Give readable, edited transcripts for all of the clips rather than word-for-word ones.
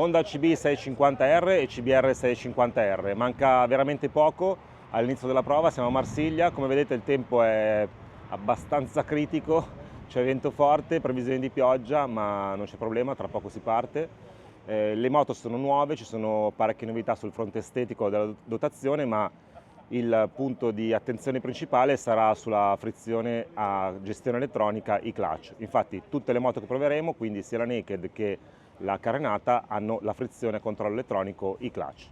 Honda CB 650R e CBR 650R, manca veramente poco all'inizio della prova, siamo a Marsiglia, come vedete il tempo è abbastanza critico, c'è vento forte, previsioni di pioggia, ma non c'è problema, tra poco si parte. Le moto sono nuove, ci sono parecchie novità sul fronte estetico della dotazione, ma il punto di attenzione principale sarà sulla frizione a gestione elettronica e-clutch. Infatti tutte le moto che proveremo, quindi sia la naked che la carenata, hanno la frizione a controllo elettronico e-clutch.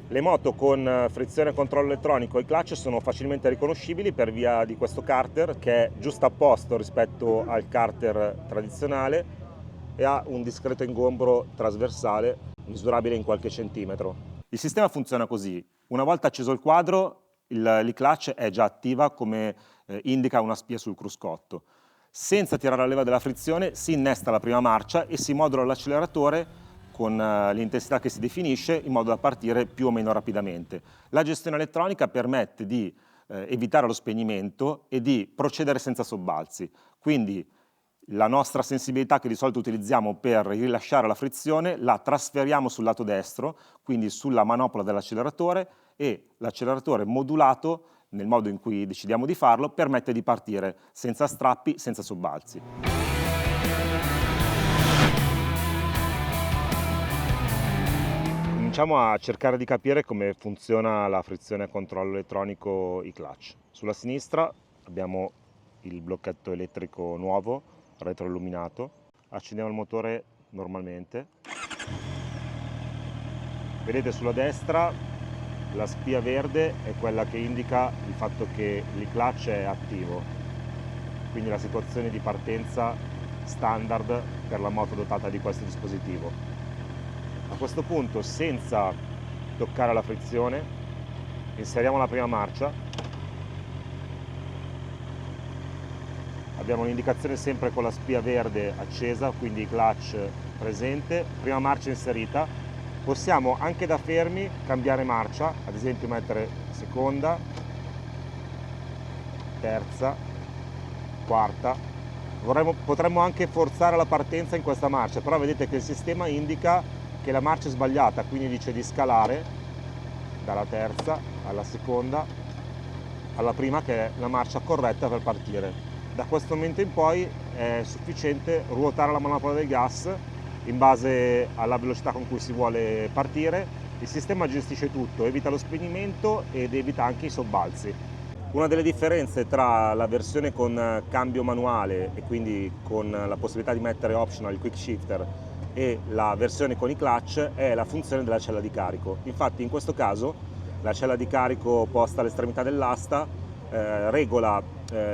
Le moto con frizione a controllo elettronico e clutch sono facilmente riconoscibili per via di questo carter, che è giustapposto rispetto al carter tradizionale e ha un discreto ingombro trasversale misurabile in qualche centimetro. Il sistema funziona così: una volta acceso il quadro, l'e-clutch è già attiva come indica una spia sul cruscotto. Senza tirare la leva della frizione si innesta la prima marcia e si modula l'acceleratore con l'intensità che si definisce in modo da partire più o meno rapidamente. La gestione elettronica permette di evitare lo spegnimento e di procedere senza sobbalzi. Quindi la nostra sensibilità che di solito utilizziamo per rilasciare la frizione la trasferiamo sul lato destro, quindi sulla manopola dell'acceleratore, e l'acceleratore modulato, nel modo in cui decidiamo di farlo, permette di partire senza strappi, senza sobbalzi. Cominciamo a cercare di capire come funziona la frizione a controllo elettronico e-clutch. Sulla sinistra abbiamo il blocchetto elettrico nuovo, retroilluminato. Accendiamo il motore normalmente. Vedete sulla destra la spia verde è quella che indica il fatto che l'e-clutch è attivo, quindi la situazione di partenza standard per la moto dotata di questo dispositivo. A questo punto, senza toccare la frizione, inseriamo la prima marcia. Abbiamo un'indicazione sempre con la spia verde accesa, quindi clutch presente, prima marcia inserita. Possiamo anche da fermi cambiare marcia, ad esempio mettere seconda, terza, quarta. Potremmo anche forzare la partenza in questa marcia, però vedete che il sistema indica che la marcia è sbagliata, quindi dice di scalare dalla terza alla seconda alla prima, che è la marcia corretta per partire. Da questo momento in poi è sufficiente ruotare la manopola del gas in base alla velocità con cui si vuole partire. Il sistema gestisce tutto, evita lo spegnimento ed evita anche i sobbalzi. Una delle differenze tra la versione con cambio manuale e quindi con la possibilità di mettere optional quick shifter e la versione con i clutch è la funzione della cella di carico. Infatti in questo caso la cella di carico posta all'estremità dell'asta regola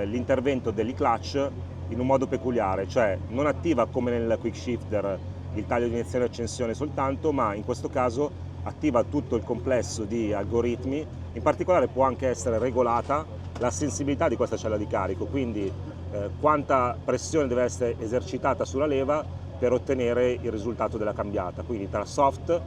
l'intervento dell'e-clutch in un modo peculiare, cioè non attiva come nel quick shifter il taglio di iniezione e accensione soltanto, ma in questo caso attiva tutto il complesso di algoritmi. In particolare può anche essere regolata la sensibilità di questa cella di carico, quindi quanta pressione deve essere esercitata sulla leva per ottenere il risultato della cambiata, quindi tra soft,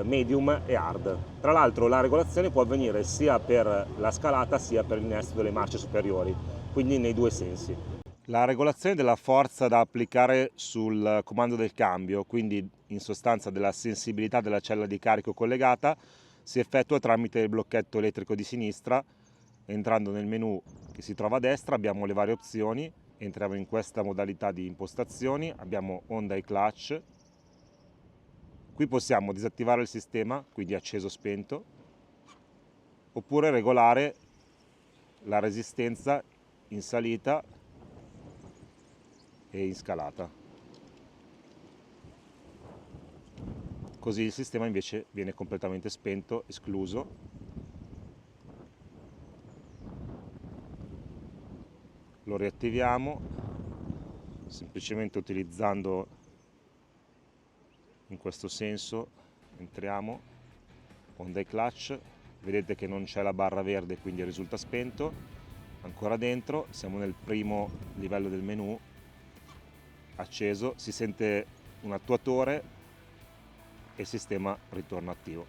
medium e hard. Tra l'altro la regolazione può avvenire sia per la scalata sia per l'innesto delle marce superiori, quindi nei due sensi. La regolazione della forza da applicare sul comando del cambio, quindi in sostanza della sensibilità della cella di carico collegata, si effettua tramite il blocchetto elettrico di sinistra. Entrando nel menu che si trova a destra abbiamo le varie opzioni. Entriamo in questa modalità di impostazioni, abbiamo Honda e-clutch. Qui possiamo disattivare il sistema, quindi acceso o spento, oppure regolare la resistenza in salita e in scalata. Così il sistema invece viene completamente spento, escluso. Lo riattiviamo semplicemente utilizzando in questo senso. Entriamo, Honda e-clutch, vedete che non c'è la barra verde, quindi risulta spento. Ancora dentro, siamo nel primo livello del menu, acceso, si sente un attuatore e il sistema ritorna attivo.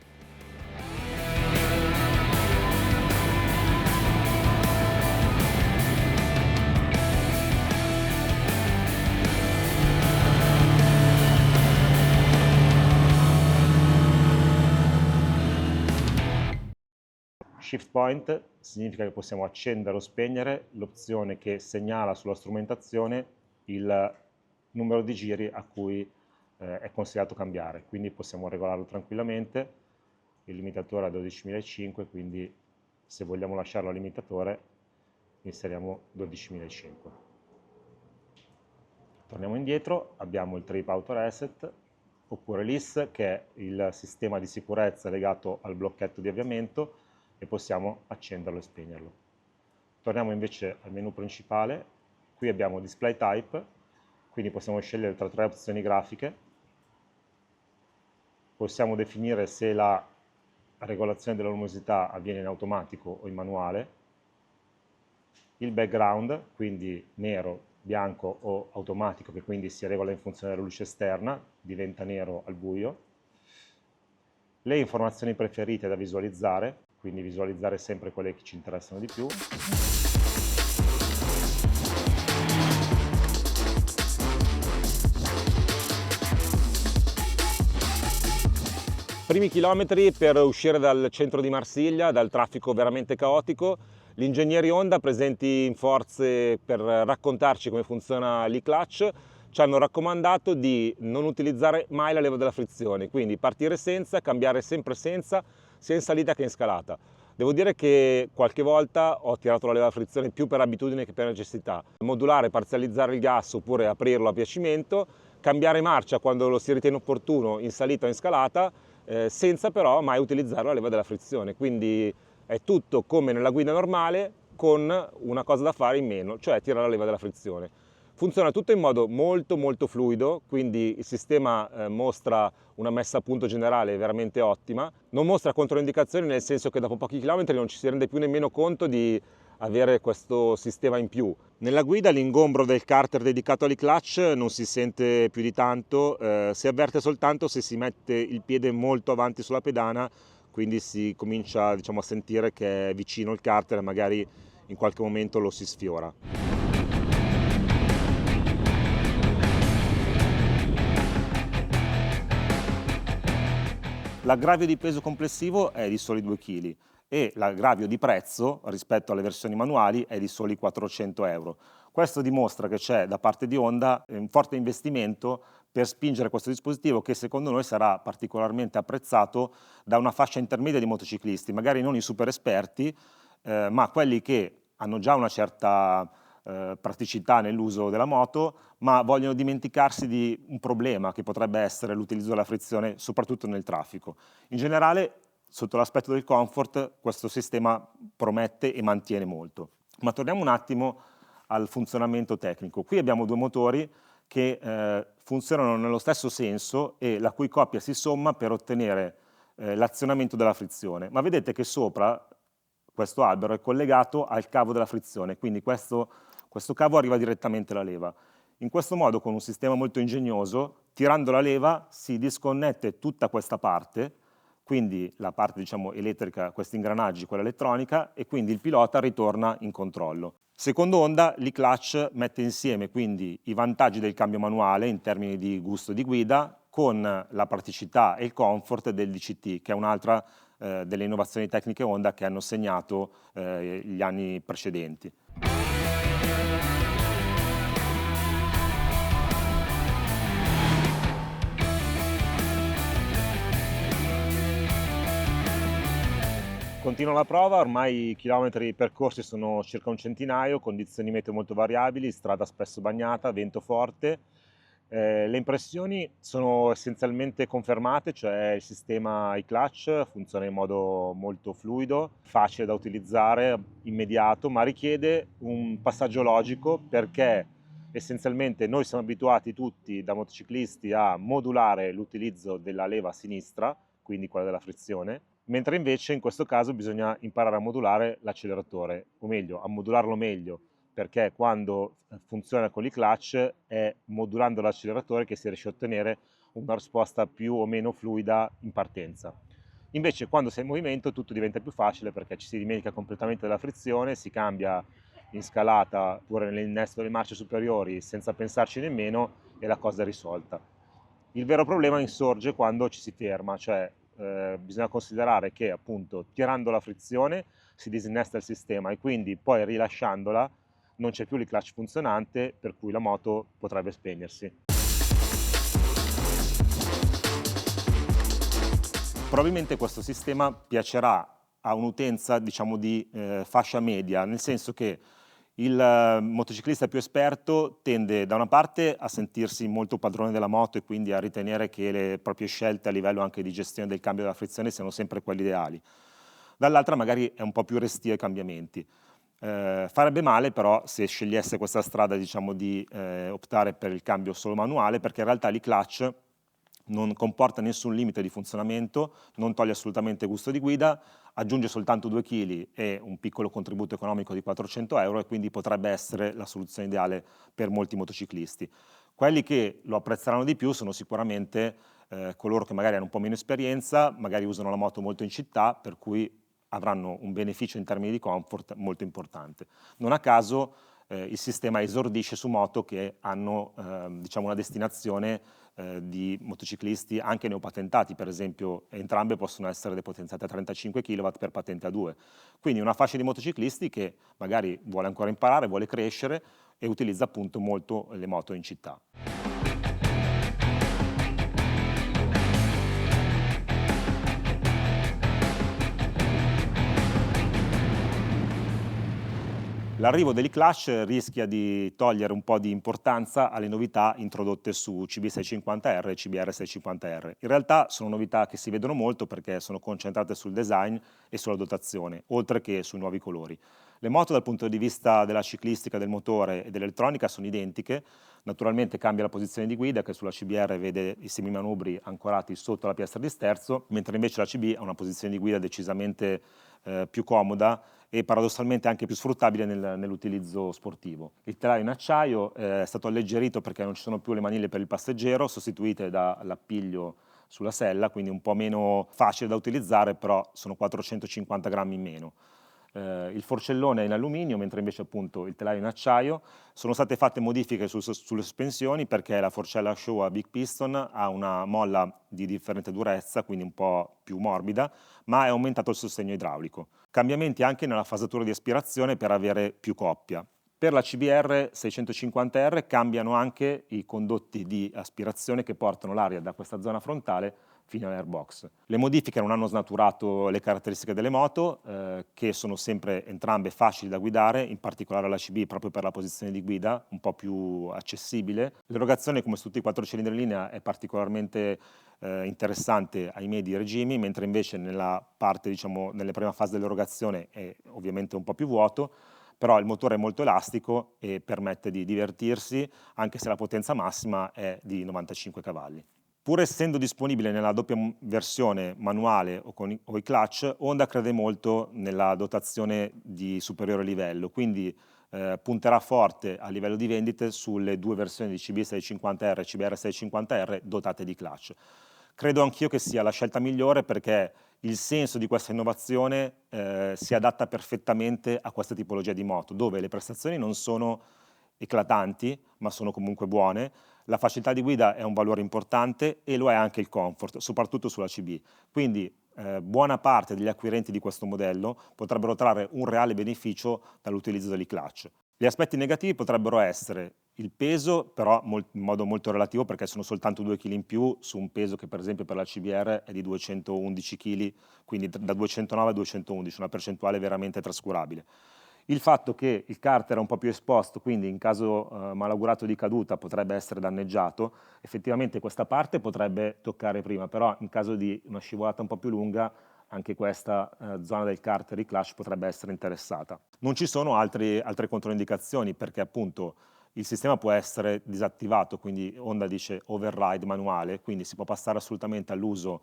Shift point significa che possiamo accendere o spegnere l'opzione che segnala sulla strumentazione il numero di giri a cui è consigliato cambiare, quindi possiamo regolarlo tranquillamente. Il limitatore è a 12.500, quindi se vogliamo lasciarlo al limitatore inseriamo 12.500. Torniamo indietro, abbiamo il Trip Auto Reset oppure l'IS, che è il sistema di sicurezza legato al blocchetto di avviamento, e possiamo accenderlo e spegnerlo. Torniamo invece al menu principale. Qui abbiamo Display Type, quindi possiamo scegliere tra 3 opzioni grafiche. Possiamo definire se la regolazione della luminosità avviene in automatico o in manuale. Il background, quindi nero, bianco o automatico, che quindi si regola in funzione della luce esterna, diventa nero al buio. Le informazioni preferite da visualizzare, quindi visualizzare sempre quelle che ci interessano di più. Primi chilometri per uscire dal centro di Marsiglia, dal traffico veramente caotico. Gli ingegneri Honda, presenti in forze per raccontarci come funziona l'e-clutch, ci hanno raccomandato di non utilizzare mai la leva della frizione, quindi partire senza, cambiare sempre senza, sia in salita che in scalata. Devo dire che qualche volta ho tirato la leva della frizione più per abitudine che per necessità. Modulare, parzializzare il gas oppure aprirlo a piacimento, cambiare marcia quando lo si ritiene opportuno in salita o in scalata, senza però mai utilizzare la leva della frizione. Quindi è tutto come nella guida normale, con una cosa da fare in meno, cioè tirare la leva della frizione. Funziona tutto in modo molto fluido, quindi il sistema mostra una messa a punto generale veramente ottima. Non mostra controindicazioni, nel senso che dopo pochi chilometri non ci si rende più nemmeno conto di avere questo sistema in più. Nella guida l'ingombro del carter dedicato all'e-clutch non si sente più di tanto, si avverte soltanto se si mette il piede molto avanti sulla pedana, quindi si comincia, diciamo, a sentire che è vicino il carter e magari in qualche momento lo si sfiora. L'aggravio di peso complessivo è di soli 2 kg e l'aggravio di prezzo rispetto alle versioni manuali è di soli 400 euro. Questo dimostra che c'è da parte di Honda un forte investimento per spingere questo dispositivo, che secondo noi sarà particolarmente apprezzato da una fascia intermedia di motociclisti, magari non i super esperti, ma quelli che hanno già una certa praticità nell'uso della moto, ma vogliono dimenticarsi di un problema che potrebbe essere l'utilizzo della frizione, soprattutto nel traffico. In generale, sotto l'aspetto del comfort, questo sistema promette e mantiene molto. Ma torniamo un attimo al funzionamento tecnico. Qui abbiamo 2 motori che funzionano nello stesso senso e la cui coppia si somma per ottenere l'azionamento della frizione. Ma vedete che sopra questo albero è collegato al cavo della frizione, quindi questo cavo arriva direttamente alla leva. In questo modo, con un sistema molto ingegnoso, tirando la leva si disconnette tutta questa parte, quindi la parte, diciamo, elettrica, questi ingranaggi, quella elettronica, e quindi il pilota ritorna in controllo. Secondo Honda, l'e-clutch mette insieme quindi i vantaggi del cambio manuale in termini di gusto di guida con la praticità e il comfort del DCT, che è un'altra delle innovazioni tecniche Honda che hanno segnato gli anni precedenti. Continua la prova, ormai i chilometri percorsi sono circa un centinaio, condizioni meteo molto variabili, strada spesso bagnata, vento forte. Le impressioni sono essenzialmente confermate, cioè il sistema e-clutch funziona in modo molto fluido, facile da utilizzare, immediato, ma richiede un passaggio logico, perché essenzialmente noi siamo abituati tutti da motociclisti a modulare l'utilizzo della leva a sinistra, quindi quella della frizione, mentre invece in questo caso bisogna imparare a modulare l'acceleratore, o meglio, a modularlo meglio, perché quando funziona con l'e-clutch è modulando l'acceleratore che si riesce a ottenere una risposta più o meno fluida in partenza. Invece quando sei in movimento tutto diventa più facile, perché ci si dimentica completamente della frizione, si cambia in scalata oppure nell'innesto delle marce superiori senza pensarci nemmeno e la cosa è risolta. Il vero problema insorge quando ci si ferma, cioè bisogna considerare che appunto tirando la frizione si disinnesta il sistema e quindi poi rilasciandola non c'è più il clutch funzionante, per cui la moto potrebbe spegnersi. Probabilmente questo sistema piacerà a un'utenza, diciamo, di fascia media, nel senso che il motociclista più esperto tende da una parte a sentirsi molto padrone della moto e quindi a ritenere che le proprie scelte a livello anche di gestione del cambio della frizione siano sempre quelle ideali. Dall'altra magari è un po' più restio ai cambiamenti. Farebbe male però se scegliesse questa strada, diciamo, di optare per il cambio solo manuale, perché in realtà l'e-clutch non comporta nessun limite di funzionamento, non toglie assolutamente gusto di guida, aggiunge soltanto 2 kg e un piccolo contributo economico di 400 euro e quindi potrebbe essere la soluzione ideale per molti motociclisti. Quelli che lo apprezzeranno di più sono sicuramente coloro che magari hanno un po' meno esperienza, magari usano la moto molto in città, per cui avranno un beneficio in termini di comfort molto importante. Non a caso il sistema esordisce su moto che hanno diciamo una destinazione di motociclisti anche neopatentati, per esempio entrambe possono essere depotenziate a 35 kW per patente A2, quindi una fascia di motociclisti che magari vuole ancora imparare, vuole crescere e utilizza appunto molto le moto in città. L'arrivo dell'e-clutch rischia di togliere un po' di importanza alle novità introdotte su CB650R e CBR650R. In realtà sono novità che si vedono molto perché sono concentrate sul design e sulla dotazione, oltre che sui nuovi colori. Le moto dal punto di vista della ciclistica, del motore e dell'elettronica sono identiche, naturalmente cambia la posizione di guida che sulla CBR vede i semimanubri ancorati sotto la piastra di sterzo, mentre invece la CB ha una posizione di guida decisamente più comoda e paradossalmente anche più sfruttabile nell'utilizzo sportivo. Il telaio in acciaio è stato alleggerito perché non ci sono più le maniglie per il passeggero, sostituite dall'appiglio sulla sella, quindi un po' meno facile da utilizzare, però sono 450 grammi in meno. Il forcellone è in alluminio, mentre invece appunto il telaio è in acciaio. Sono state fatte modifiche sulle sospensioni perché la forcella Showa Big Piston ha una molla di differente durezza, quindi un po' più morbida, ma è aumentato il sostegno idraulico. Cambiamenti anche nella fasatura di aspirazione per avere più coppia. Per la CBR 650R cambiano anche i condotti di aspirazione che portano l'aria da questa zona frontale fino all'airbox. Le modifiche non hanno snaturato le caratteristiche delle moto, che sono sempre entrambe facili da guidare, in particolare la CB proprio per la posizione di guida, un po' più accessibile. L'erogazione, come su tutti i 4 cilindri in linea, è particolarmente interessante ai medi regimi, mentre invece nella parte, diciamo, nella prima fase dell'erogazione è ovviamente un po' più vuoto, però il motore è molto elastico e permette di divertirsi, anche se la potenza massima è di 95 cavalli. Pur essendo disponibile nella doppia versione manuale o i clutch, Honda crede molto nella dotazione di superiore livello, quindi punterà forte a livello di vendite sulle 2 versioni di CB650R e CBR650R dotate di clutch. Credo anch'io che sia la scelta migliore perché il senso di questa innovazione si adatta perfettamente a questa tipologia di moto, dove le prestazioni non sono eclatanti, ma sono comunque buone. La facilità di guida è un valore importante e lo è anche il comfort, soprattutto sulla CB. Quindi buona parte degli acquirenti di questo modello potrebbero trarre un reale beneficio dall'utilizzo dell'e-clutch. Gli aspetti negativi potrebbero essere il peso, però in modo molto relativo perché sono soltanto 2 kg in più su un peso che per esempio per la CBR è di 211 kg, quindi da 209 a 211, una percentuale veramente trascurabile. Il fatto che il carter è un po' più esposto, quindi in caso malaugurato di caduta potrebbe essere danneggiato, effettivamente questa parte potrebbe toccare prima, però in caso di una scivolata un po' più lunga anche questa zona del carter e-clutch potrebbe essere interessata. Non ci sono altre controindicazioni perché appunto il sistema può essere disattivato, quindi Honda dice override manuale, quindi si può passare assolutamente all'uso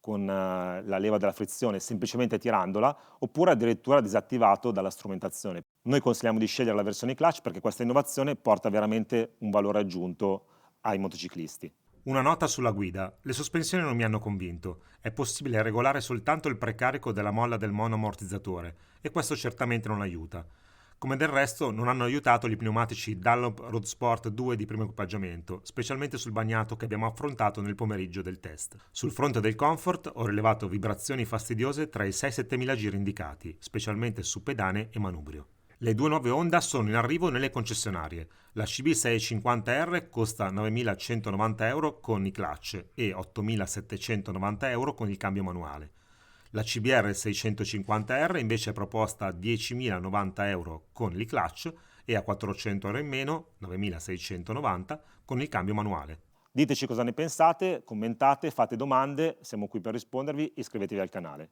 con la leva della frizione semplicemente tirandola, oppure addirittura disattivato dalla strumentazione. Noi consigliamo di scegliere la versione clutch perché questa innovazione porta veramente un valore aggiunto ai motociclisti. Una nota sulla guida. Le sospensioni non mi hanno convinto. È possibile regolare soltanto il precarico della molla del monoammortizzatore e questo certamente non aiuta. Come del resto non hanno aiutato gli pneumatici Dunlop Road Sport 2 di primo equipaggiamento, specialmente sul bagnato che abbiamo affrontato nel pomeriggio del test. Sul fronte del comfort ho rilevato vibrazioni fastidiose tra i 6-7 mila giri indicati, specialmente su pedane e manubrio. Le due nuove Honda sono in arrivo nelle concessionarie. La CB650R costa 9.190 euro con i clutch e 8.790 euro con il cambio manuale. La CBR 650R invece è proposta a 10.090 euro con il clutch e a 400 euro in meno, 9.690, con il cambio manuale. Diteci cosa ne pensate, commentate, fate domande, siamo qui per rispondervi, iscrivetevi al canale.